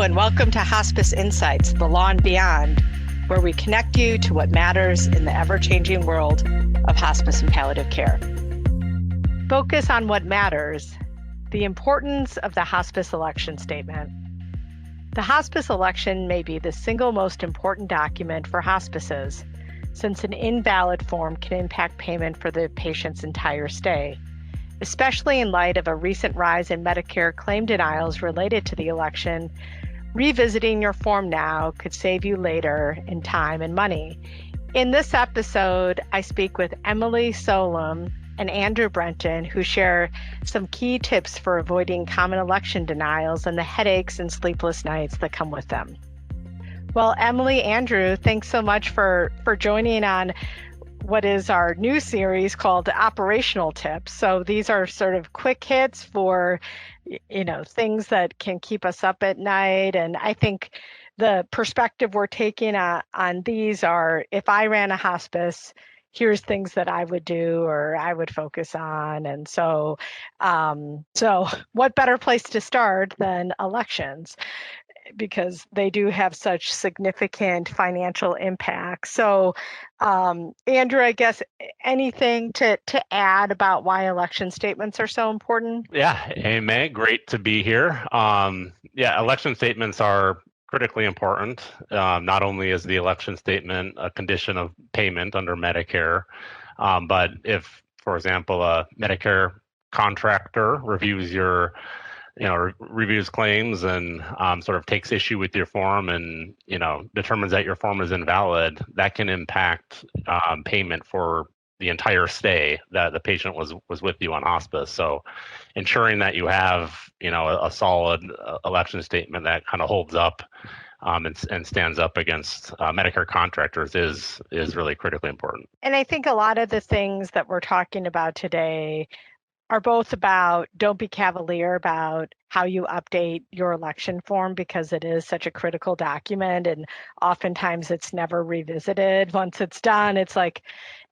Hello, and welcome to Hospice Insights, the Law and Beyond, where we connect you to what matters in the ever-changing world of hospice and palliative care. Focus on what matters, the importance of the hospice election statement. The hospice election may be the single most important document for hospices, since an invalid form can impact payment for the patient's entire stay, especially in light of a recent rise in Medicare claim denials related to the election. Revisiting your form now could save you later in time and money. In this episode, I speak with Emily Solum and Andrew Brenton, who share some key tips for avoiding common election denials and the headaches and sleepless nights that come with them. Well, Emily, Andrew, thanks so much for joining on what is our new series called Operational Tips. So these are sort of quick hits for, things that can keep us up at night. And I think the perspective we're taking on these are, if I ran a hospice, here's things that I would do or I would focus on. And so what better place to start than elections, because they do have such significant financial impact. So, Andrew, I guess anything to add about why election statements are so important? Yeah, amen. Great to be here. Election statements are critically important. Not only is the election statement a condition of payment under Medicare, but if, for example, a Medicare contractor reviews reviews claims and sort of takes issue with your form and, determines that your form is invalid, that can impact payment for the entire stay that the patient was with you on hospice. So ensuring that you have, a solid election statement that kind of holds up and stands up against Medicare contractors is really critically important. And I think a lot of the things that we're talking about today are both about, don't be cavalier about how you update your election form, because it is such a critical document and oftentimes it's never revisited. Once it's done, it's like,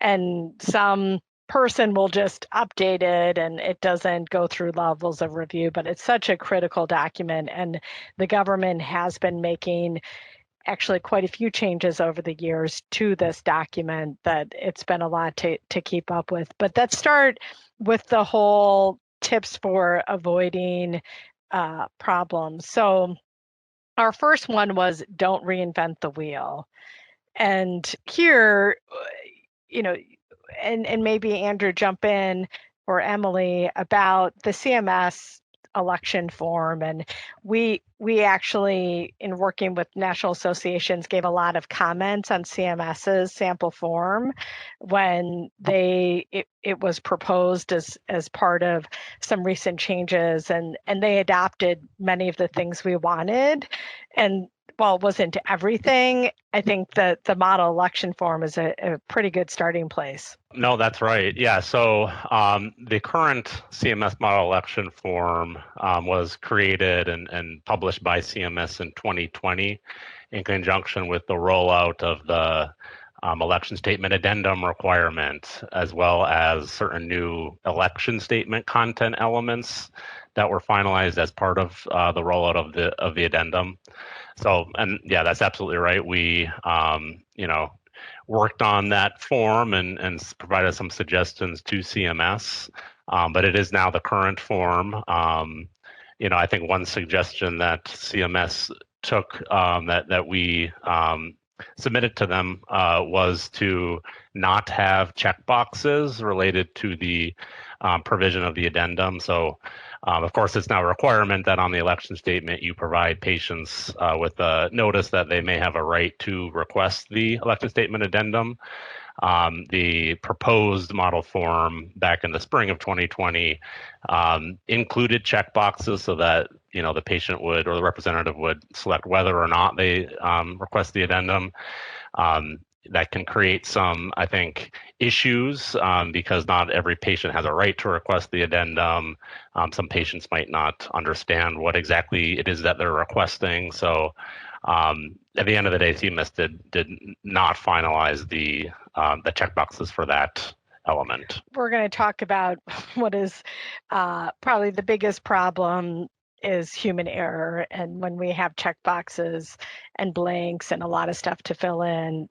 and some person will just update it and it doesn't go through levels of review, but it's such a critical document. And the government has been making actually quite a few changes over the years to this document that it's been a lot to keep up with. But let's start with the whole tips for avoiding problems. So our first one was don't reinvent the wheel. And here, and maybe Andrew jump in, or Emily, about the CMS election form. And we actually, in working with national associations, gave a lot of comments on CMS's sample form when it was proposed as part of some recent changes, and they adopted many of the things we wanted. And while it wasn't everything, I think that the model election form is a pretty good starting place. No, that's right. Yeah. So the current CMS model election form was created and published by CMS in 2020 in conjunction with the rollout of the election statement addendum requirement, as well as certain new election statement content elements that were finalized as part of the rollout of the addendum. So, and yeah, that's absolutely right. We, worked on that form and provided some suggestions to CMS, but it is now the current form. I think one suggestion that CMS took that we submitted to them was to not have checkboxes related to the provision of the addendum. So, of course, it's now a requirement that on the election statement you provide patients with a notice that they may have a right to request the election statement addendum. The proposed model form back in the spring of 2020 included checkboxes so that the patient would, or the representative would, select whether or not they request the addendum. That can create some, I think, issues because not every patient has a right to request the addendum. Some patients might not understand what exactly it is that they're requesting. So at the end of the day, CMS did not finalize the checkboxes for that element. We're going to talk about what is probably the biggest problem is human error. And when we have check boxes and blanks and a lot of stuff to fill in,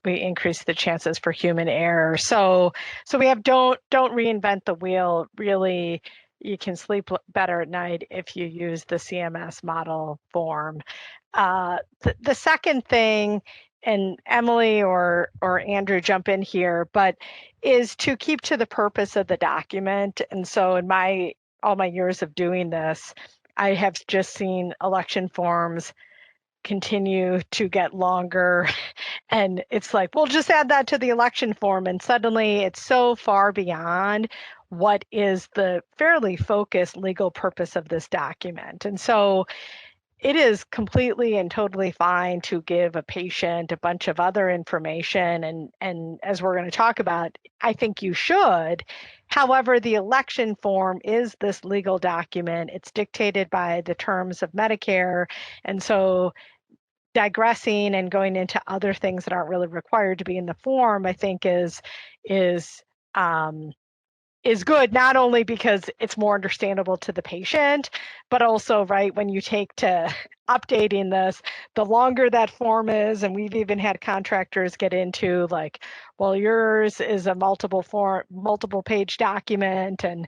we increase the chances for human error. So we have don't reinvent the wheel. Really, you can sleep better at night if you use the CMS model form. The second thing, and Emily or Andrew jump in here, but is to keep to the purpose of the document. And so in all my years of doing this, I have just seen election forms continue to get longer. And it's like, well, just add that to the election form. And suddenly it's so far beyond what is the fairly focused legal purpose of this document. And so it is completely and totally fine to give a patient a bunch of other information. And as we're going to talk about, I think you should. However, the election form is this legal document. It's dictated by the terms of Medicare. And so digressing and going into other things that aren't really required to be in the form, I think is good, not only because it's more understandable to the patient, but also, right, when you take to updating this, the longer that form is, and we've even had contractors get into like, well, yours is a multiple page document, and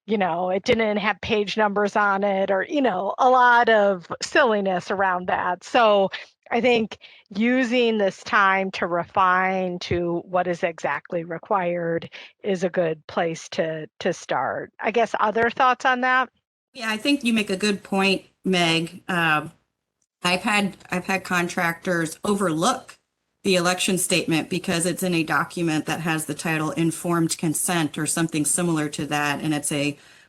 it didn't have page numbers on it, or a lot of silliness around that. So I think using this time to refine to what is exactly required is a good place to start. I guess other thoughts on that? Yeah, I think you make a good point, Meg. I've had contractors overlook the election statement because it's in a document that has the title informed consent or something similar to that, and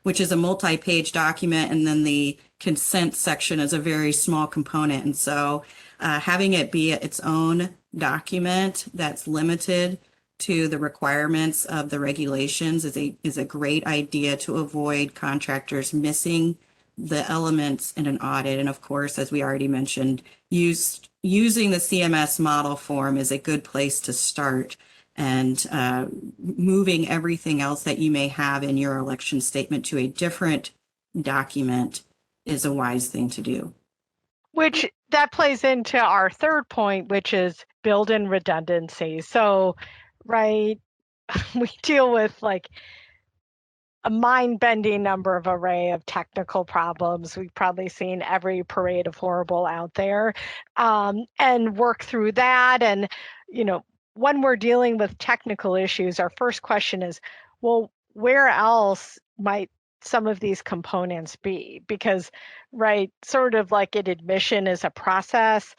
which is a multi-page document, and then the consent section is a very small component. And so having it be its own document that's limited to the requirements of the regulations is a great idea to avoid contractors missing the elements in an audit. And of course, as we already mentioned, using the CMS model form is a good place to start, and moving everything else that you may have in your election statement to a different document is a wise thing to do. Which that plays into our third point, which is build in redundancy. So, right, we deal with like a mind-bending number of array of technical problems. We've probably seen every parade of horrible out there, and work through that. And, when we're dealing with technical issues, our first question is, well, where else might some of these components be? Because, right, sort of like an admission is a process,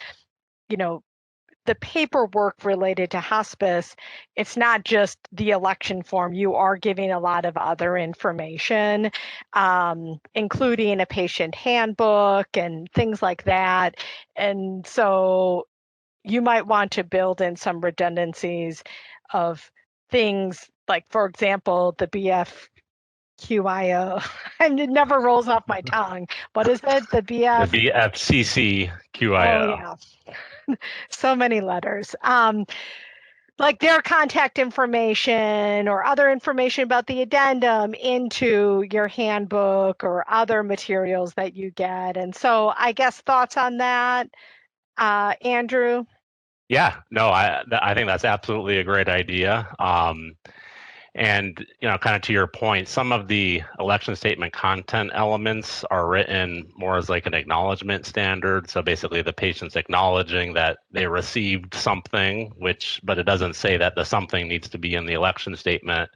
the paperwork related to hospice, it's not just the election form. You are giving a lot of other information, including a patient handbook and things like that. And so you might want to build in some redundancies of things like, for example, the BFQIO. And it never rolls off my tongue. What is it? The BF? The BFCCQIO. Oh, yeah. So many letters. Like their contact information or other information about the addendum into your handbook or other materials that you get. And so I guess thoughts on that, Andrew? Yeah, no, I think that's absolutely a great idea. And, kind of to your point, some of the election statement content elements are written more as like an acknowledgement standard. So basically the patient's acknowledging that they received something, but it doesn't say that the something needs to be in the election statement.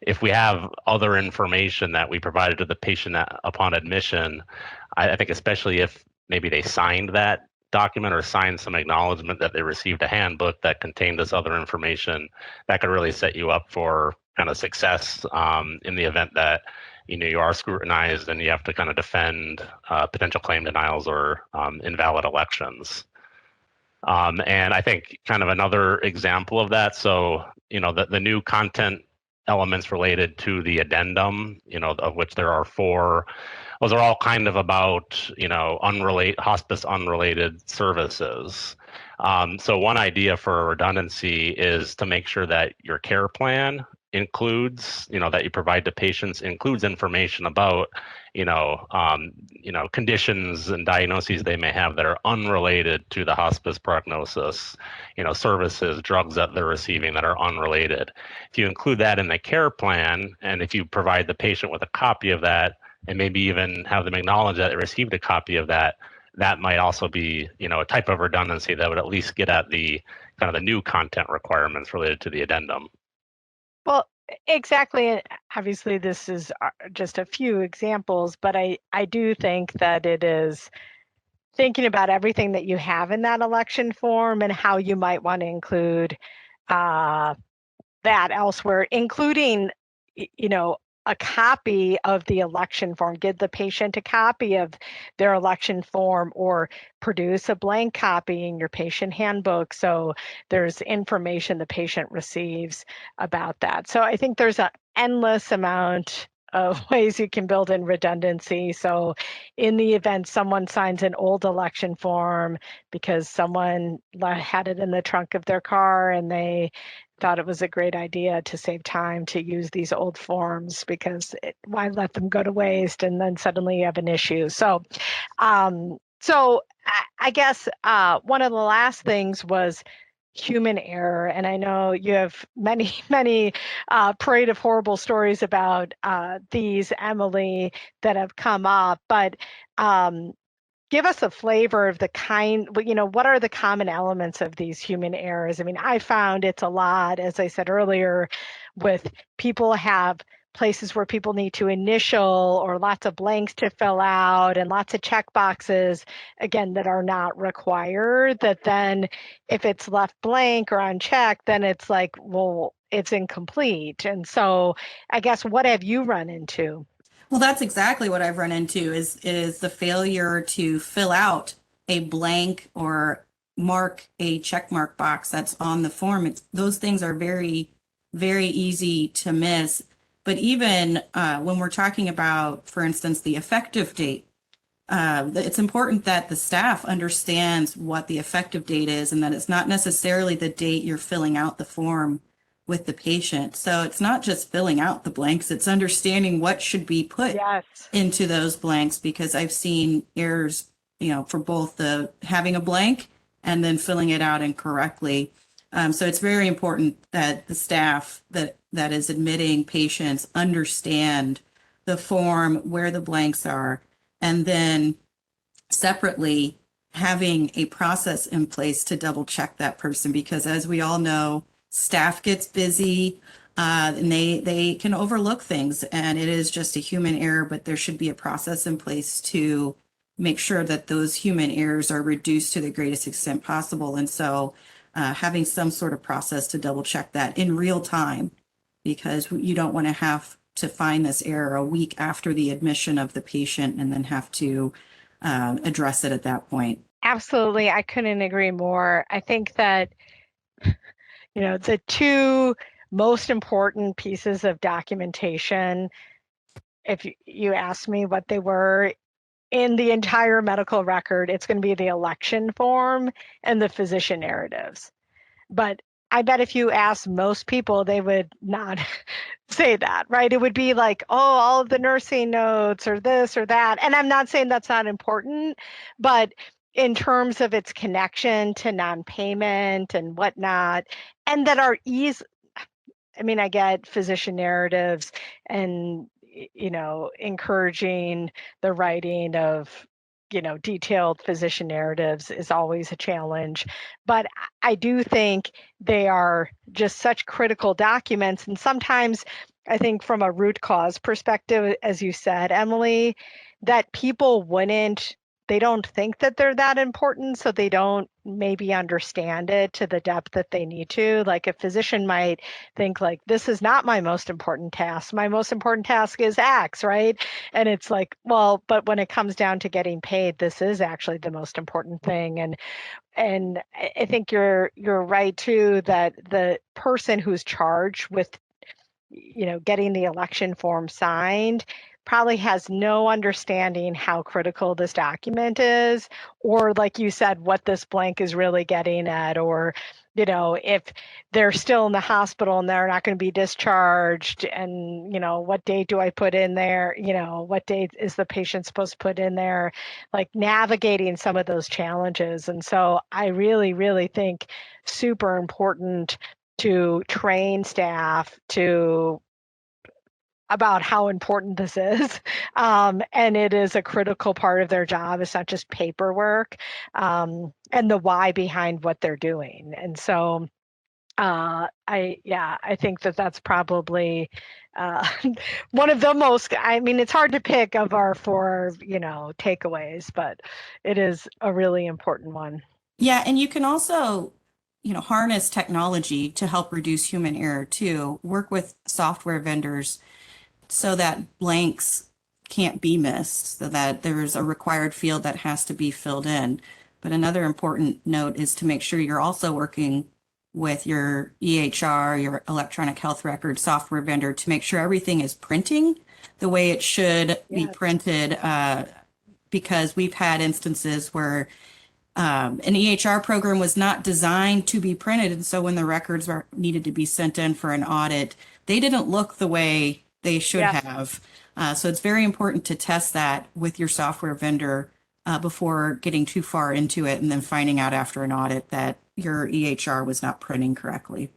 If we have other information that we provided to the patient upon admission, I think especially if maybe they signed that document or signed some acknowledgement that they received a handbook that contained this other information, that could really set you up for kind of success in the event that you are scrutinized and you have to kind of defend potential claim denials or invalid elections. And I think kind of another example of that, so the new content elements related to the addendum, of which there are 4. Those are all kind of about, hospice unrelated services. So one idea for redundancy is to make sure that your care plan includes, that you provide to patients includes information about, conditions and diagnoses they may have that are unrelated to the hospice prognosis, services, drugs that they're receiving that are unrelated. If you include that in the care plan, and if you provide the patient with a copy of that, and maybe even have them acknowledge that they received a copy of that, that might also be, a type of redundancy that would at least get at the kind of the new content requirements related to the addendum. Well, exactly. And obviously, this is just a few examples, but I do think that it is thinking about everything that you have in that election form and how you might want to include that elsewhere, including, a copy of the election form. Give the patient a copy of their election form, or produce a blank copy in your patient handbook so there's information the patient receives about that. So I think there's an endless amount of ways you can build in redundancy. So in the event someone signs an old election form because someone had it in the trunk of their car and they thought it was a great idea to save time to use these old forms, because why let them go to waste, and then suddenly you have an issue. So I guess one of the last things was human error. And I know you have many, many parade of horrible stories about these, Emily, that have come up. But give us a flavor of the kind, what are the common elements of these human errors? I mean, I found it's a lot, as I said earlier, with people have places where people need to initial, or lots of blanks to fill out, and lots of check boxes, again, that are not required, that then if it's left blank or unchecked, then it's like, well, it's incomplete. And so I guess, what have you run into? Well, that's exactly what I've run into is the failure to fill out a blank or mark a check mark box that's on the form. Those things are very, very easy to miss. But even when we're talking about, for instance, the effective date, it's important that the staff understands what the effective date is, and that it's not necessarily the date you're filling out the form with the patient. So it's not just filling out the blanks, it's understanding what should be put Yes. into those blanks, because I've seen errors, for both the having a blank and then filling it out incorrectly. So it's very important that the staff that is admitting patients understand the form, where the blanks are, and then separately having a process in place to double check that person, because as we all know, staff gets busy and they can overlook things, and it is just a human error, but there should be a process in place to make sure that those human errors are reduced to the greatest extent possible. And so having some sort of process to double check that in real time, because you don't want to have to find this error a week after the admission of the patient and then have to address it at that point. Absolutely. I couldn't agree more. I think that, the two most important pieces of documentation, if you ask me what they were in the entire medical record, it's going to be the election form and the physician narratives. But I bet if you ask most people, they would not say that, right? It would be like, oh, all of the nursing notes, or this or that. And I'm not saying that's not important, but in terms of its connection to non-payment and whatnot, and that are I get physician narratives and, encouraging the writing of, detailed physician narratives is always a challenge. But I do think they are just such critical documents. And sometimes I think from a root cause perspective, as you said, Emily, that people they don't think that they're that important, so they don't maybe understand it to the depth that they need to. Like a physician might think like, this is not my most important task. My most important task is X, right? And it's like, well, but when it comes down to getting paid, this is actually the most important thing. And I think you're right too, that the person who's charged with, getting the election form signed probably has no understanding how critical this document is, or like you said, what this blank is really getting at, or if they're still in the hospital and they're not going to be discharged, and, what date do I put in there? What date is the patient supposed to put in there? Like navigating some of those challenges. And so I really, really think super important to train staff about how important this is. And it is a critical part of their job. It's not just paperwork, and the why behind what they're doing. And so I think that's probably one of the most, it's hard to pick of our 4, takeaways, but it is a really important one. Yeah, and you can also, harness technology to help reduce human error too. Work with software vendors so that blanks can't be missed, so that there's a required field that has to be filled in. But another important note is to make sure you're also working with your EHR, your electronic health record software vendor, to make sure everything is printing the way it should be printed, because we've had instances where an EHR program was not designed to be printed. And so when the records needed to be sent in for an audit, they didn't look the way they should have. So it's very important to test that with your software vendor before getting too far into it and then finding out after an audit that your EHR was not printing correctly.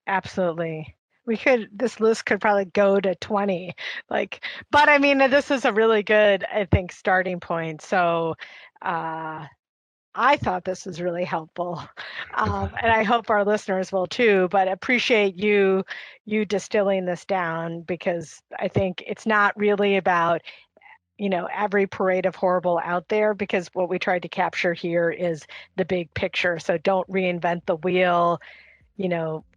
Absolutely. This list could probably go to 20, but this is a really good, I think, starting point. So I thought this was really helpful, and I hope our listeners will too, but appreciate you distilling this down, because I think it's not really about every parade of horrible out there, because what we tried to capture here is the big picture. So don't reinvent the wheel,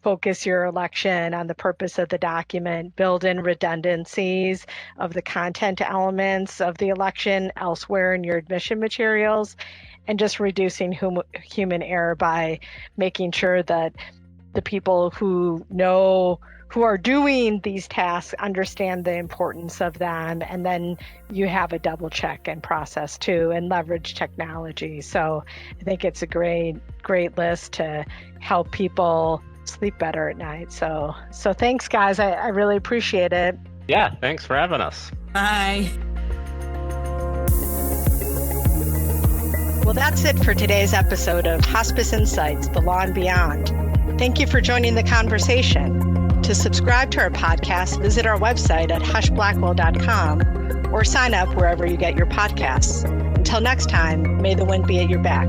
focus your election on the purpose of the document, build in redundancies of the content elements of the election elsewhere in your admission materials, and just reducing human error by making sure that the people who are doing these tasks understand the importance of them, and then you have a double check and process too, and leverage technology. So I think it's a great list to help people sleep better at night. So thanks, guys. I really appreciate it. Yeah, thanks for having us. Bye. Well, that's it for today's episode of Hospice Insights, The Law and Beyond. Thank you for joining the conversation. To subscribe to our podcast, visit our website at hushblackwell.com or sign up wherever you get your podcasts. Until next time, may the wind be at your back.